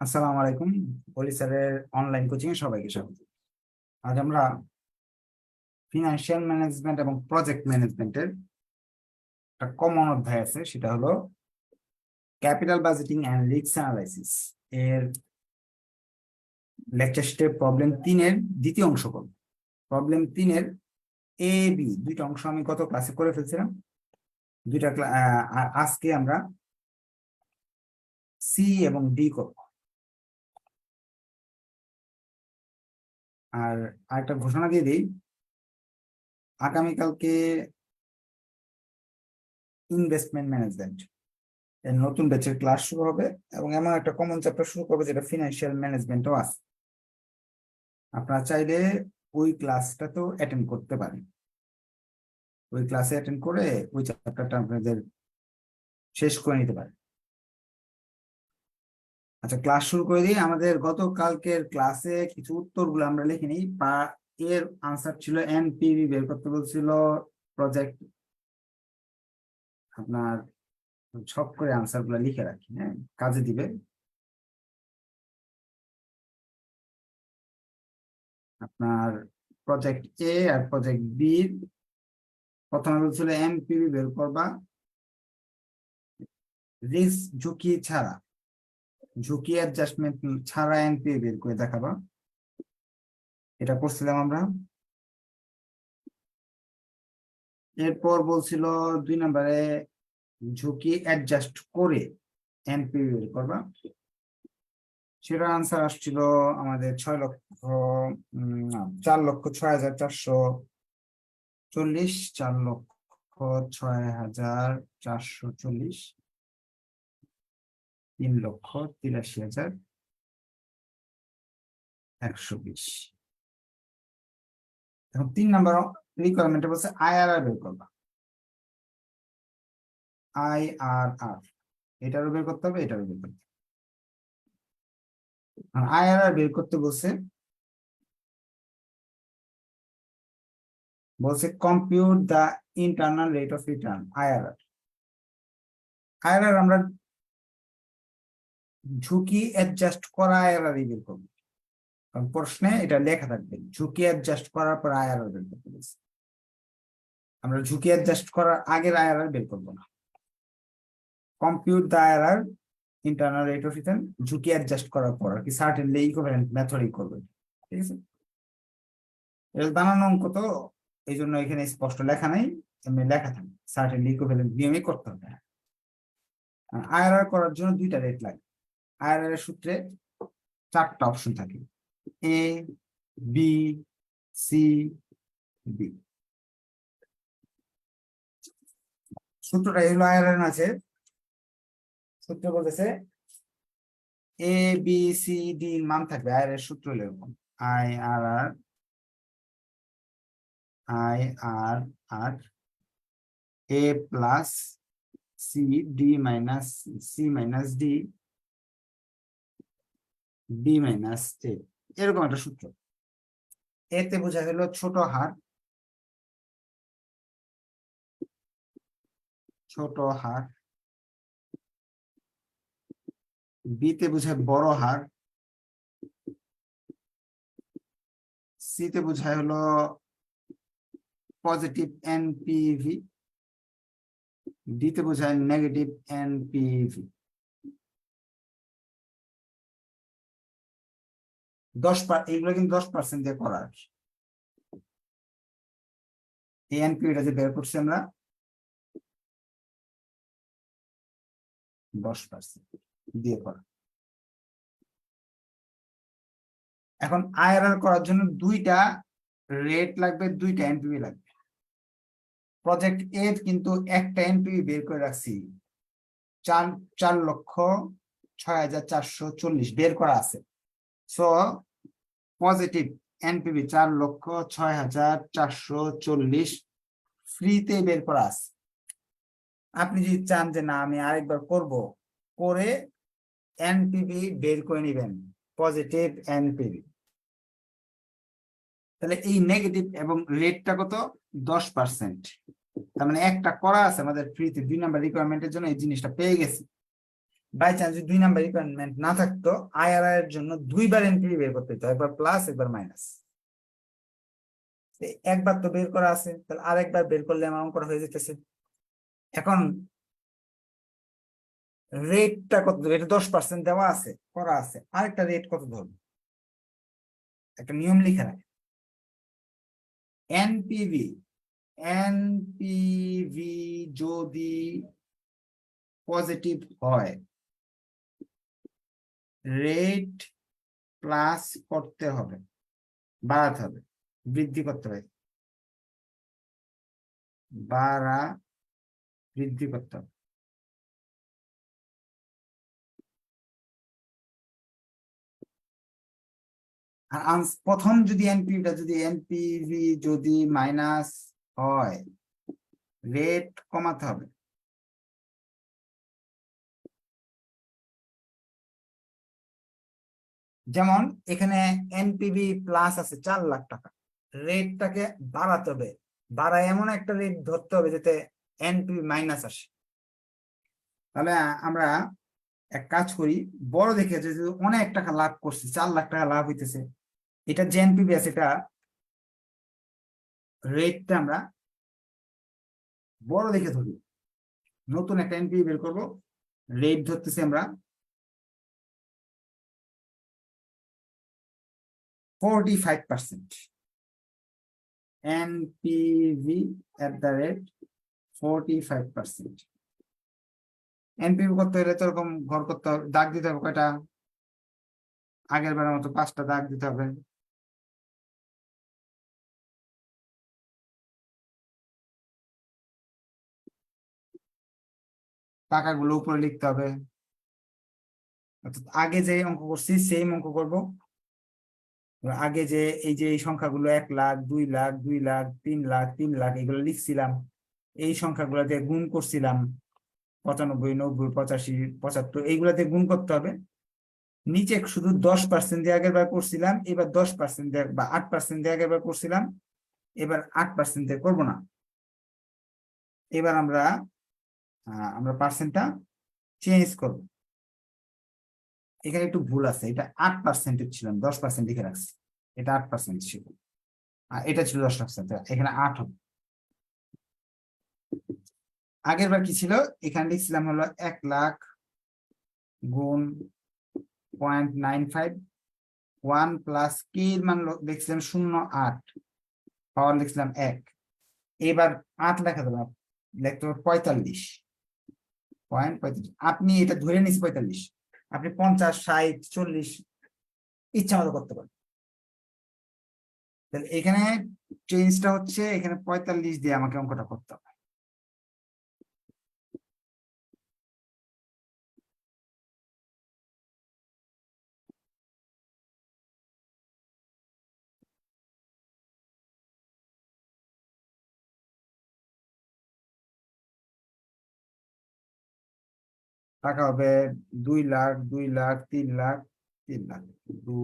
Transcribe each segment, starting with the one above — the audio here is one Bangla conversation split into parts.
আসসালামু আলাইকুম। অলি স্যারের অনলাইন কোচিং এ সবাইকে স্বাগত। আজ আমরা ফিনান্সিয়াল ম্যানেজমেন্ট এবং প্রজেক্ট ম্যানেজমেন্টের একটা কমন অধ্যায় আছে, সেটা হলো capital budgeting and risk analysis এর লেকচার শিটের প্রবলেম 3-এর দ্বিতীয় অংশ করব। প্রবলেম 3-এর এ বি দুইটা অংশ আমি গত ক্লাসে করে ফেলছিলাম। আর আজকে আমরা সি এবং ডি করব। আর আরেকটা ঘোষণা দিয়ে দিই, আগামীকালকে ইনভেস্টমেন্ট ম্যানেজমেন্ট এর নতুন ব্যাচের ক্লাস শুরু হবে এবং এমন একটা কমন চ্যাপ্টার শুরু করবে যেটা ফিনান্সিয়াল ম্যানেজমেন্টও আছে। আপনারা চাইলে ওই ক্লাসটা তো অ্যাটেন্ড করতে পারেন। ওই ক্লাসে অ্যাটেন্ড করে ওই চ্যাপ্টারটা আপনাদের শেষ করে নিতে পারেন। আচ্ছা, ক্লাস শুরু করে দিই। আমাদের গতকালকের ক্লাসে কিছু উত্তরগুলো আমরা লিখে নিই। এর আনসার ছিল এনপিভি বের করতে বলছিল প্রজেক্ট। আপনার সব করে আনসার গুলো লিখে রাখি, হ্যাঁ, কাজে দিবে। আপনার প্রজেক্ট এ আর প্রজেক্ট বি প্রথমে বলছিল এনপিভি বের করবা রিস্ক ঝুঁকি ছাড়া, ঝুঁকি অ্যাডজাস্টমেন্ট ছাড়া এনপিভি বের করে দেখাবা। এটা করছিলাম আমরা। এরপর বলছিল 2 নম্বরে ঝুঁকি অ্যাডজাস্ট করে এনপিভি বের করবা। সেটার আনসার আসছিল আমাদের 4,06,440, 4,06,440, 3,83,120। এখন 3 নম্বর রিকোয়ারমেন্টে বলছে আইআরআর বের করবা। আইআরআর এটারও বের করতে হবে, এটারও বের করতে হবে। আইআরআর বের করতে বলছে compute the internal rate of return. IRR আমরা ঝুঁকি অ্যাডজাস্ট করা আইআরআর বের করবো, কারণ প্রশ্নে এটা লেখা থাকবে ঝুঁকি অ্যাডজাস্ট করার পর আইআরআর বের করতে বলছে। আমরা ঝুঁকি অ্যাডজাস্ট করার আগের আইআরআর বের করবো না। Compute the IRR internal rate of return ঝুঁকি অ্যাডজাস্ট করার পর আর কি সার্টেনলি ইকুইভ্যালেন্ট মেথডই করবে, ঠিক আছে। এর বানানো অঙ্ক তো, এই জন্য এখানে স্পষ্ট লেখা নাই, এমনি লেখা থাকে সার্টেনলি ইকুইভ্যালেন্ট নিয়মই করতে হবে। আইআরআর করার জন্য 2টা রেট লাগে। আইআরআর এর সূত্রে 4টা অপশন থাকে, এ বি সি ডি। সূত্রটা এগুলো আইআরআর আছে। সূত্র বলতেছে এ বি সি ডি মান থাকবে। আইআরআর এর সূত্র এরকম, IRR IRR A plus C D minus C minus D B minus A, এরকম একটা সূত্র। এতে বোঝা হলো ছোট হার, ছোট হার। বিতে বোঝায় বড় হার। সিতে বোঝায় হলো পজিটিভ এনপিভি। ডিতে বোঝায় নেগেটিভ এনপিভি। 10%, এইগুলো কিন্তু 10% দিয়ে করা আর কি। এই এনপিভিটা যে বের করছি আমরা 10% দিয়ে করা। এখন আইআরআর করার জন্য 2টা রেট লাগবে, 2টা এনপিভি লাগবে। প্রজেক্ট এ কিন্তু একটা এনপিভি বের করে রাখছি, 4,06,440 বের করা আছে। সো পজিটিভ এনপিভি 4,06,440 ফ্রিতে বের করা আছে। আপনি যদি চান যে না আমি আরেকবার করব, করে এনপিভি বের করে নেবেন, পজিটিভ এনপিভি। তাহলে এই নেগেটিভ এবং রেটটা কত? 10%। তার মানে একটা করা আছে আমাদের ফ্রিতে, 2 নম্বর রিকোয়ারমেন্টের জন্য এই জিনিসটা পেয়ে গেছি। বাই চান্স যদি 2 নাম্বার রিকোয়ারমেন্ট না থাকতো, আইআরআর এর জন্য দুইবার এনপিভি বের করতে হতো, একবার প্লাস একবার মাইনাস। একবার তো বের করা আছে, তাহলে আরেকবার বের করলে আমার অঙ্কটা হয়ে যেতেছে। এখন রেটটা কত ধরবে? এটা 10% দেওয়া আছে, করা আছে, আরেকটা রেট কত ধরবে? একটা নিয়ম লিখে রাখে, এনপিভি এনপিভি যদি পজিটিভ হয়, রেট প্লাস করতে হবে, বাড়াতে হবে, বৃদ্ধি করতে হবে, বাড়া বৃদ্ধি করতে হবে। আর প্রথম যদি এনপিভি যদি মাইনাস হয়, রেট কমাতে হবে। যেমন এখানে এনপিভি প্লাস আছে 4 লাখ টাকা, রেটটাকে বাড়াতে হবে, বাড়ায় এমন একটা রেট ধরতে হবে যাতে এনপিভি মাইনাস আসে। তাহলে আমরা এক কাজ করি, বড় দেখে যে যে অনেক টাকা লাভ করছে, 4 লাখ টাকা লাভ হইতেছে, এটা যে এনপিভি আছে এটা রেটটা আমরা বড় দেখে ধরি। নতুন একটা এনপিভি বের করবো, রেট ধরতেছি আমরা 45%, NPV at the rate 45%। NPV করতে হলে তো এরকম ঘর করতে হবে, দাগ দিতে হবে কয়টা? আগের বারের মতো 5টা দাগ দিতে হবে। টাকাগুলো উপরে লিখতে হবে, অর্থাৎ আগে যে অঙ্ক করছি সেম অঙ্ক করব। আগে যে এই যে এই সংখ্যাগুলো 1 লাখ, 2 লাখ, 2 লাখ, 3 লাখ, 3 লাখ এগুলো লিখছিলাম, এই সংখ্যাগুলো দিয়ে গুণ করছিলাম, 95, 90, 85, 75 এইগুলা দিয়ে গুণ করতে হবে। নিচে শুধু 10% দিয়ে আগের বার করছিলাম, এবার 10% দিয়ে বা 8% দিয়ে আগের বার করছিলাম, এবার 8% দিয়ে করবো না। এবার আমরা পার্সেন্টটা চেঞ্জ করব। এখানে একটু ভুল আছে, এটা 8% ছিলাম, 10% লিখে রাখছি, এটা 8% ছিল, আর এটা ছিল 10%, এখানে 8 হবে। আগের বার কি ছিল, এখানে লিখছিলাম হলো 1 লাখ গুণ 0.95, 1 প্লাস কি এর মান লিখছিলাম 0.8, পাওয়ার লিখছিলাম 1। এবার 8 লেখা দিলাম, লিখতে হবে 45.45, আপনি এটা ধরে নিচ্ছি 45, আপনি 50, 60, 40 ইচ্ছা মতো করতে পারেন। তাহলে এখানে চেঞ্জটা হচ্ছে, এখানে 45 দিয়ে আমাকে অঙ্কটা করতে হবে। টাকা হবে 2 লাখ, 2 লাখ, 3 লাখ, 3 লাখ, 2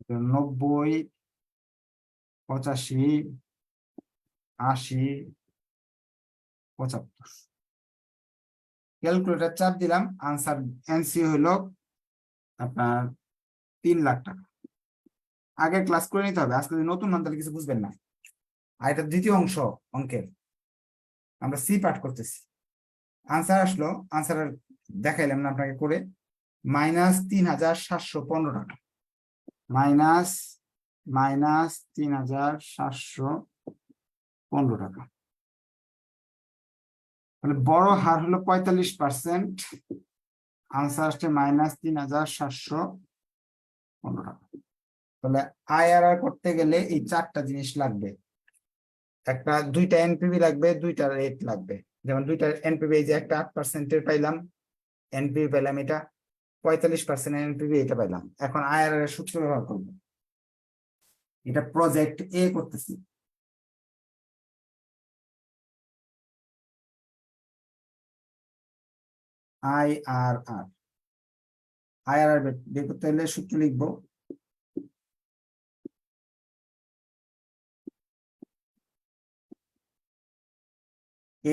90, 85, 80, 75। ক্যালকুলেটর চাপ দিলাম, আনসার এনসি হইল আপনার 3 লাখ টাকা। আগে ক্লাস করে নিতে হবে, আজকে যদি নতুন হন তাহলে কিছু বুঝবেন না। আর এটা দ্বিতীয় অংশ অঙ্কের, আমরা সি পাঠ করতেছি। আনসার আসলো, আনসার দেখাইলাম না আপনাকে করে, -3,715 টাকা, মাইনাস -3,715 টাকা। তাহলে বড় হার হলো 45%, আনসার আসছে -3,715 টাকা। তাহলে আইআরআর করতে গেলে এই 4টা জিনিস লাগবে, দুইটা এনপিভি লাগবে, দুইটা রেট লাগবে। যেমন দুইটা এনপিভি, এই যে একটা 8%-এর পাইলাম এনপিভি, পাইলাম এটা 45% এনপিভি, এটা পাইলাম। এখন আইআরআর এর সূত্র ব্যবহার করবো, এটা প্রজেক্ট এ করতেছি। আইআরআর আইআরআর বের করতে হলে সূত্র লিখবো,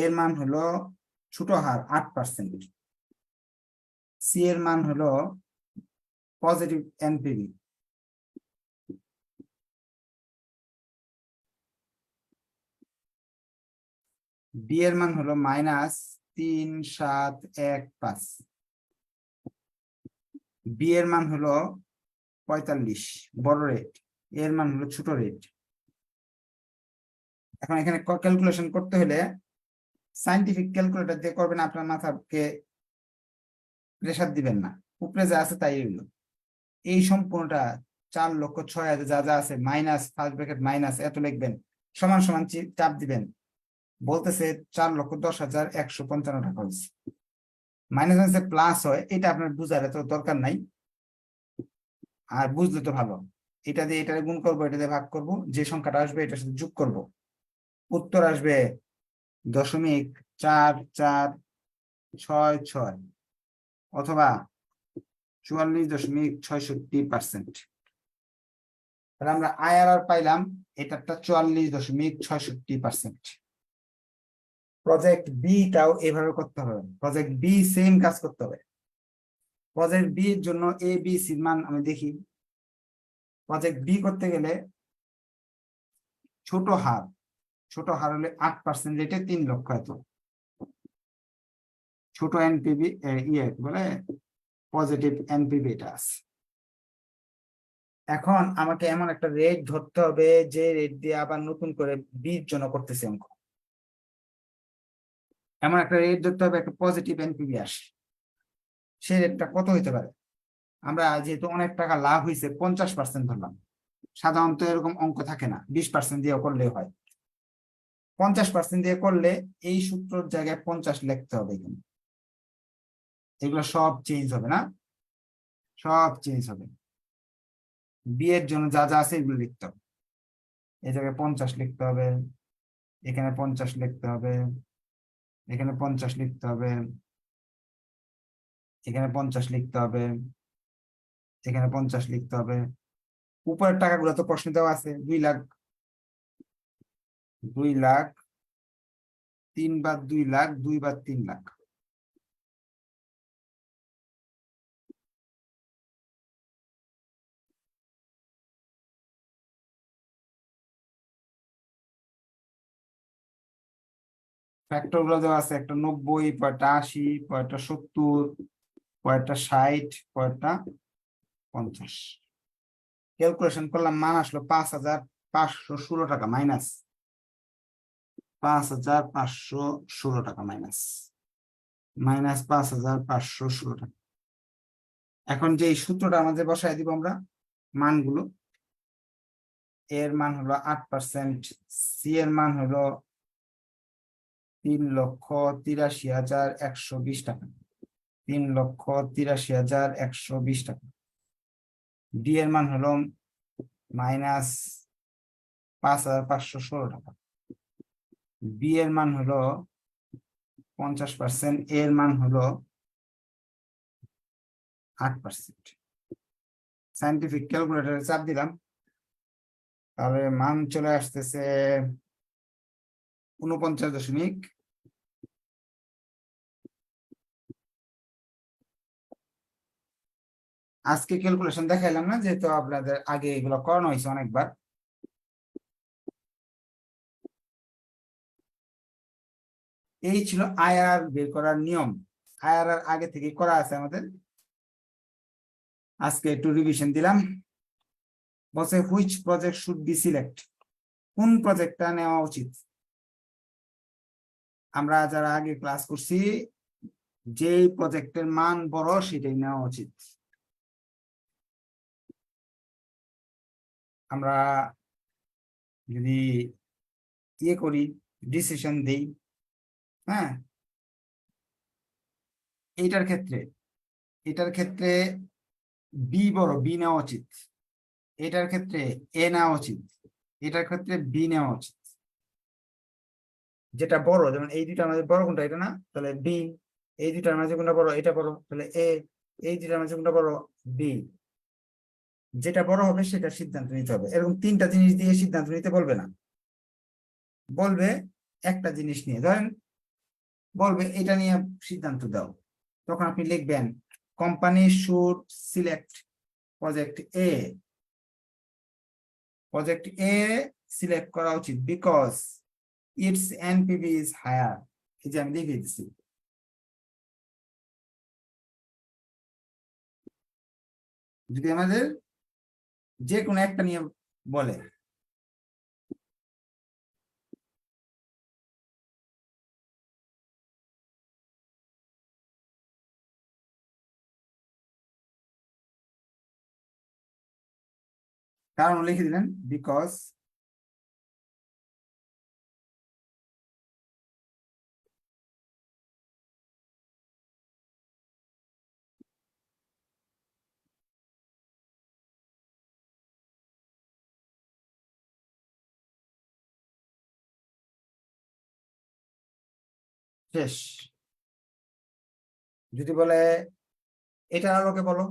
এর মান হলো ছোট হার 8%, সি এর মান হলো পজিটিভ এনপিভি, বি এর মান হলো -3715, বি এর মান হলো 45 বড় রেট, এর মান হলো ছোট রেট। এখন এখানে ক্যালকুলেশন করতে হলে সাইন্টিফিক ক্যালকুলেটর দিয়ে করবেন, আপনার মাথাকে প্রেসার দিবেন না, উপরে যা আছে তাই হইলো। এই সম্পূর্ণটা 4,06,000 যা যা আছে মাইনাস ফার্স্ট ব্র্যাকেট মাইনাস এত লিখবেন, সমান সমান চাপ দিবেন, বলতেছে 4,10,155 টাকা হয়েছে। মাইনাস মাইনাসে প্লাস হয়, এটা আপনার বুঝার এত দরকার নাই, আর বুঝলে তো ভালো। এটা দিয়ে এটা গুণ করবো, এটা দিয়ে ভাগ করবো, যে সংখ্যাটা আসবে এটার সাথে যোগ করব, উত্তর আসবে 0.4466 অথবা 44.66%। তাহলে আমরা আইআরআর পাইলাম, এটা 44.66%। প্রজেক্ট বি টাও এভাবে করতে হবে, প্রজেক্ট বি সেম কাজ করতে হবে। প্রজেক্ট বি এর জন্য এ বি সি মান আমি দেখি। প্রজেক্ট বি করতে গেলে ছোট হার হলে 8% রেটে 3 লক্ষ এত, ছোট এনপিবি বলে পজিটিভ এনপিবি এটা আছে। এখন আমাকে এমন একটা রেট ধরতে হবে যে রেট দিয়ে আবার নতুন করে বির জন্য করতেছি অঙ্ক, এমন একটা রেট ধরতে হবে একটা পজিটিভ এনপিবি আসে। সেই রেটটা কত হইতে পারে? আমরা যেহেতু অনেক টাকা লাভ হয়েছে 50% ধরলাম, সাধারণত এরকম অঙ্ক থাকে না, 20% দিয়ে করলে হয়। 50% দিয়ে করলে এই সূত্রের জায়গায় 50 লিখতে হবে, এখানে এগুলো সব চেঞ্জ হবে না, সব চেঞ্জ হবে। বি এর জন্য যা যা আছে এগুলো লিখতে হবে, এই জায়গায় 50 লিখতে হবে, এখানে 50 লিখতে হবে, এখানে 50 লিখতে হবে, এখানে 50 লিখতে হবে, এখানে 50 লিখতে হবে। উপরের টাকাগুলো তো প্রশ্ন দেওয়া আছে, 2 লাখ, 2 লাখ, 3 বার 2 লাখ, 2 বার 3 লাখ। ফ্যাক্টর গুলো দেওয়া আছে, একটা 90, পরেরটা 80, পরেরটা 70, পরেরটা 60, পরেরটা 50। ক্যালকুলেশন করলাম, মান আসলো 5,516 টাকা, মাইনাস 5,516 টাকা, মাইনাস 5,516 টাকা। এখন যে সূত্রটা আমাদের বসায় দিব আমরা মানগুলো, এর মান হলো 8%, সি এর মান হলো 3,83,120 টাকা, 3,83,120 টাকা। ডি এর মান হলো মাইনাস 5,516 টাকা, বি এর মান হলো 50%, এর মান হলো 8%। সাইন্টিফিক ক্যালকুলেটরে চাপ দিলাম, তাহলে মান চলে আসতেছে 49 দশমিক, আজকে ক্যালকুলেশন দেখাইলাম না, যেহেতু আপনাদের আগে এগুলো করানো হয়েছে অনেকবার। এই ছিল আইআরআর বের করার নিয়ম, আইআরআর আগে থেকে করা আছে আমাদের, আজকে একটু রিভিশন দিলাম। বলছে which project should be select, কোন প্রজেক্টটা নেওয়া উচিত। আমরা যারা আগে ক্লাস করছি, যে প্রজেক্টের মান বড় সেটাই নেওয়া উচিত। আমরা যদি ইয়ে করি, ডিসিশন দেই, হ্যাঁ, এটার ক্ষেত্রে বি বড়, বি নেওয়া উচিত। এটার ক্ষেত্রে এ নেওয়া উচিত, এটার ক্ষেত্রে বি নেওয়া উচিত। যেটা বড়, যেমন এই দুইটা আমাদের বড় কোনটা, এটা না, তাহলে বি। এই দুইটার মাঝে কোনটা বড়, এটা বড়, তাহলে এ। এই যেটা আমার কোনটা বড়, বি। যেটা বড় হবে সেটা সিদ্ধান্ত নিতে হবে। এরকম তিনটা জিনিস দিয়ে সিদ্ধান্ত নিতে বলবে না, বলবে একটা জিনিস নিয়ে, ধরেন বলবে এটা নিয়ে সিদ্ধান্ত দাও। তখন আপনি লিখবেন company should select project A. Project A select করা উচিত because it's NPV is higher. এই যে আমি লিখে দিচ্ছি। যদি আমাদের যে কোনো একটা নিয়ে বলে, কারণ লিখে দিলেন বিকজ শেষ। যদি বলে এটার আলোকে বলো,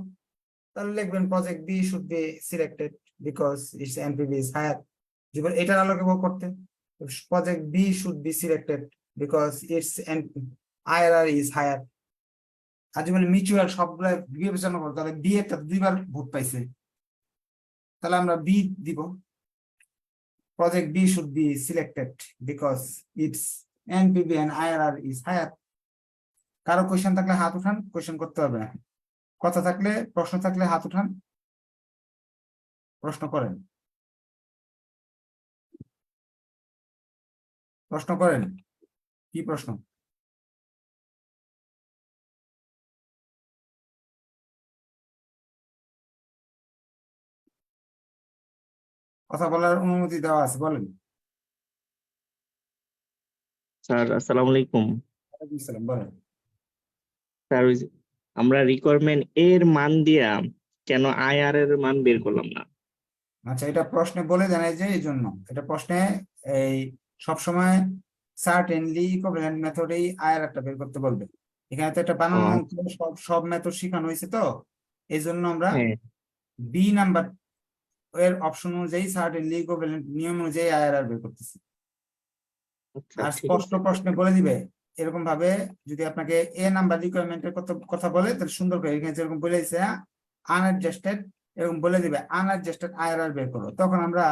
তাহলে লিখবেন project B should be selected because it's NPV is higher. যদি বলে এটার আলোকে করতে, project B should be selected because its IRR is higher. আর যদি বলে মিউচুয়াল সবগুলো বিবেচনা করো, তাহলে বি একটা দুইবার ভোট পাইছে, তাহলে আমরা বি দিব। Project B should be selected because it's NPV and IRR is higher. কারো কোয়েশ্চেন থাকলে হাত উঠান, কোয়েশ্চেন করতে হবে না। কথা থাকলে, প্রশ্ন থাকলে হাত উঠান, প্রশ্ন করেন, প্রশ্ন করেন। কি প্রশ্ন? কথা বলার অনুমতি দেওয়া আছে, বলেন। স্যার আসসালামু আলাইকুম। ওয়ালাইকুম আসসালাম, বলেন। স্যার ওই যে আমরা রিকোয়ারমেন্ট এর মান দিয়া কেন আইআর এর মান বের করলাম না? আচ্ছা, এটা প্রশ্নে বলে দেন, এই যে এই জন্য এটা প্রশ্নে এই সবসময় সার্টেনলি ইকুইভ্যালেন্ট মেথডেই আয়ের একটা বের করতে বলবে। এখানে তো একটা ও বানানো অঙ্ক, সব সব মেথড শেখানো হয়েছে, তো এই জন্য আমরা হ্যাঁ, বি নাম্বার এর অপশন অনুযায়ী সার্টেনলি ইকুইভ্যালেন্ট নিয়ম অনুযায়ী আয়ের বের করতেছি। আচ্ছা আর ঠিক স্পষ্ট আছে। প্রশ্নে বলে দিবে এরকম ভাবে। যদি আপনাকে এ নাম্বার রিকোয়ারমেন্টের কথা বলে, তাহলে সুন্দর করে এখানে যেরকম বলে দিচ্ছে আনএডজাস্টেড, এরকম বলে দিবে আনএডজাস্টেড আইআরআর বের করো, তখন আমরা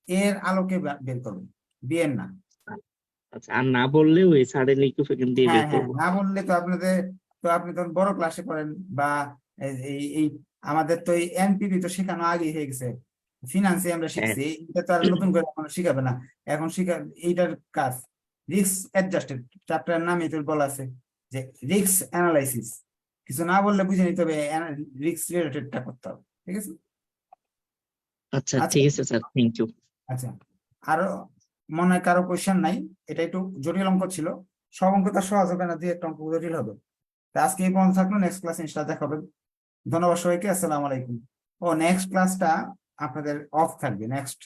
এর আলোকে বের করবো, বি এর না। আচ্ছা, আর না বললে ওই সাডেনলি একটু সেকেন্ড দিয়ে হ্যাঁ বের হ্যাঁ, করবো। না বললে তো আপনাদের, তো আপনি তখন বড় ক্লাসে পড়েন, বা এই এই এই আমাদের তো এই এনপিভি তো শেখানো আগে হয়ে গেছে, ফিনান্সে আমরা হ্যাঁ, শিখছি, এটা তো আর নতুন করে এখন শিখাবে না। এখন এইটার কাজ রিস্ক অ্যাডজাস্টেড চ্যাপ্টারের নামে তো বলা আছে যে রিস্ক অ্যানালাইসিস। কিছু না বললে বুঝে নিতে হবে, রিস্ক রিলেটেডটা করতে হবে। ঠিক আছে। আচ্ছা আচ্ছা ঠিক আছে স্যার, থ্যাংক ইউ। আচ্ছা, আরো মনে হয় কারো কোয়েশ্চেন নাই? এটা একটু জটিল অঙ্ক ছিল, সব অঙ্ক তো সহজ হবে না, দুই একটা অঙ্ক জটিল হবে। তা আজকে এই পর্যন্ত থাকলো, নেক্সট ক্লাসে ইনশাআল্লাহ দেখা হবে। ধন্যবাদ সবাইকে, আসসালামু আলাইকুম। ও নেক্সট ক্লাসটা আপনাদের অফ থাকবে, নেক্সট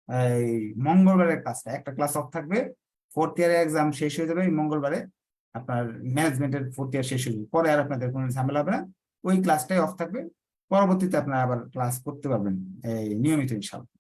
এই মঙ্গলবারের ক্লাসটা একটা ক্লাস অফ থাকবে। ফোর্থ ইয়ারের এক্সাম শেষ হয়ে যাবে এই মঙ্গলবারে, আপনার ম্যানেজমেন্টের ফোর্থ ইয়ার শেষ হয়ে যাবে, পরে আর আপনাদের কোনো ঝামেলা হবে না। ওই ক্লাসটাই অফ থাকবে, পরবর্তীতে আপনারা আবার ক্লাস করতে পারবেন এই নিয়মিত ইনশাআল্লাহ।